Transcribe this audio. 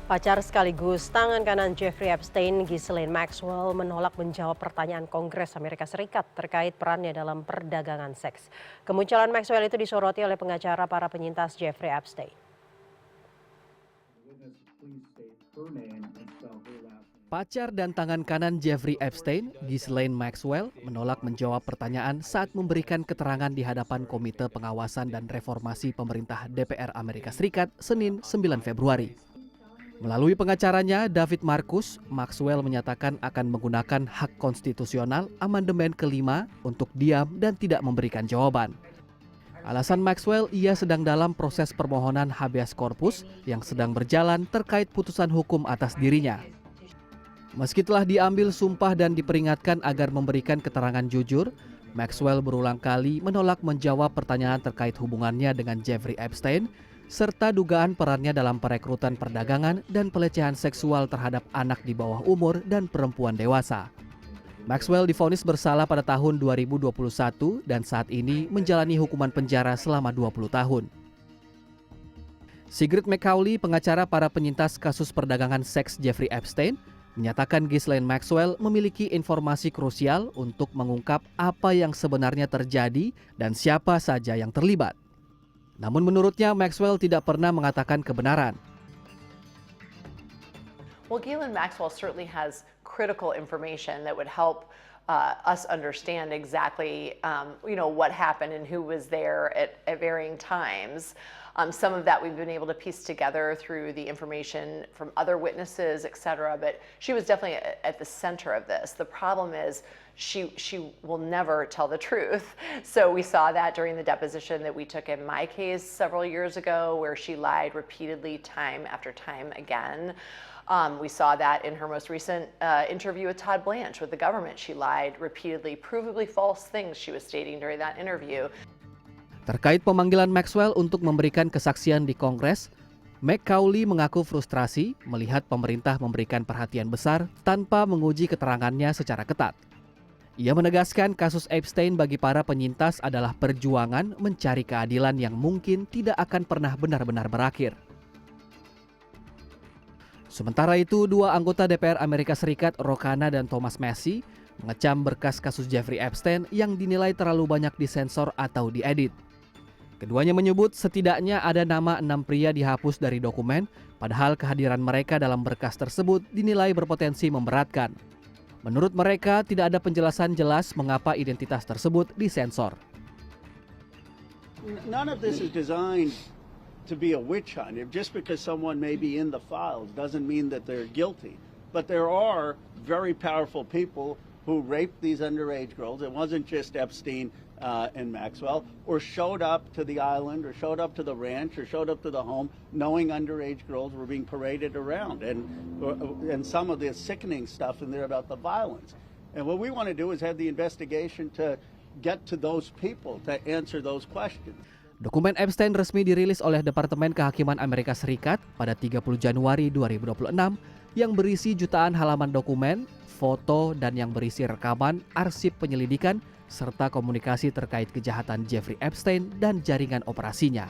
Pacar sekaligus tangan kanan Jeffrey Epstein, Ghislaine Maxwell, menolak menjawab pertanyaan Kongres Amerika Serikat terkait perannya dalam perdagangan seks. Kemunculan Maxwell itu disoroti oleh pengacara para penyintas Jeffrey Epstein. Pacar dan tangan kanan Jeffrey Epstein, Ghislaine Maxwell, menolak menjawab pertanyaan saat memberikan keterangan di hadapan Komite Pengawasan dan Reformasi Pemerintah DPR Amerika Serikat Senin 9 Februari. Melalui pengacaranya, David Marcus, Maxwell menyatakan akan menggunakan hak konstitusional amandemen kelima untuk diam dan tidak memberikan jawaban. Alasan Maxwell, ia sedang dalam proses permohonan habeas corpus yang sedang berjalan terkait putusan hukum atas dirinya. Meski telah diambil sumpah dan diperingatkan agar memberikan keterangan jujur, Maxwell berulang kali menolak menjawab pertanyaan terkait hubungannya dengan Jeffrey Epstein, serta dugaan perannya dalam perekrutan perdagangan dan pelecehan seksual terhadap anak di bawah umur dan perempuan dewasa. Maxwell divonis bersalah pada tahun 2021 dan saat ini menjalani hukuman penjara selama 20 tahun. Sigrid McCauley, pengacara para penyintas kasus perdagangan seks Jeffrey Epstein, menyatakan Ghislaine Maxwell memiliki informasi krusial untuk mengungkap apa yang sebenarnya terjadi dan siapa saja yang terlibat. Namun menurutnya Maxwell tidak pernah mengatakan kebenaran. Well, Ghislaine Maxwell certainly has critical information that would help us understand exactly, what happened and who was there at varying times. Some of that we've been able to piece together through the information from other witnesses, et cetera, but she was definitely at the center of this. The problem is she will never tell the truth. So we saw that during the deposition that we took in my case several years ago, where she lied repeatedly time after time again. We saw that in her most recent interview with Todd Blanche with the government. She lied repeatedly, provably false things she was stating during that interview. Terkait pemanggilan Maxwell untuk memberikan kesaksian di Kongres, McCauley mengaku frustrasi melihat pemerintah memberikan perhatian besar tanpa menguji keterangannya secara ketat. Ia menegaskan kasus Epstein bagi para penyintas adalah perjuangan mencari keadilan yang mungkin tidak akan pernah benar-benar berakhir. Sementara itu, dua anggota DPR Amerika Serikat, Ro Khanna dan Thomas Massie, mengecam berkas kasus Jeffrey Epstein yang dinilai terlalu banyak disensor atau diedit. Keduanya menyebut setidaknya ada nama 6 pria dihapus dari dokumen, padahal kehadiran mereka dalam berkas tersebut dinilai berpotensi memberatkan. Menurut mereka, tidak ada penjelasan jelas mengapa identitas tersebut disensor. None of this is designed to be a witch hunt. Just because someone may be in the files doesn't mean that they're guilty. But there are very powerful people who raped these underage girls. It wasn't just Epstein and Maxwell, or showed up to the island, or showed up to the ranch, or showed up to the home knowing underage girls were being paraded around, and some of the sickening stuff in there about the violence. And what we want to do is have the investigation to get to those people to answer those questions. Dokumen Epstein resmi dirilis oleh Departemen Kehakiman Amerika Serikat pada 30 Januari 2026 yang berisi jutaan halaman dokumen, foto, dan yang berisi rekaman, arsip penyelidikan, serta komunikasi terkait kejahatan Jeffrey Epstein dan jaringan operasinya.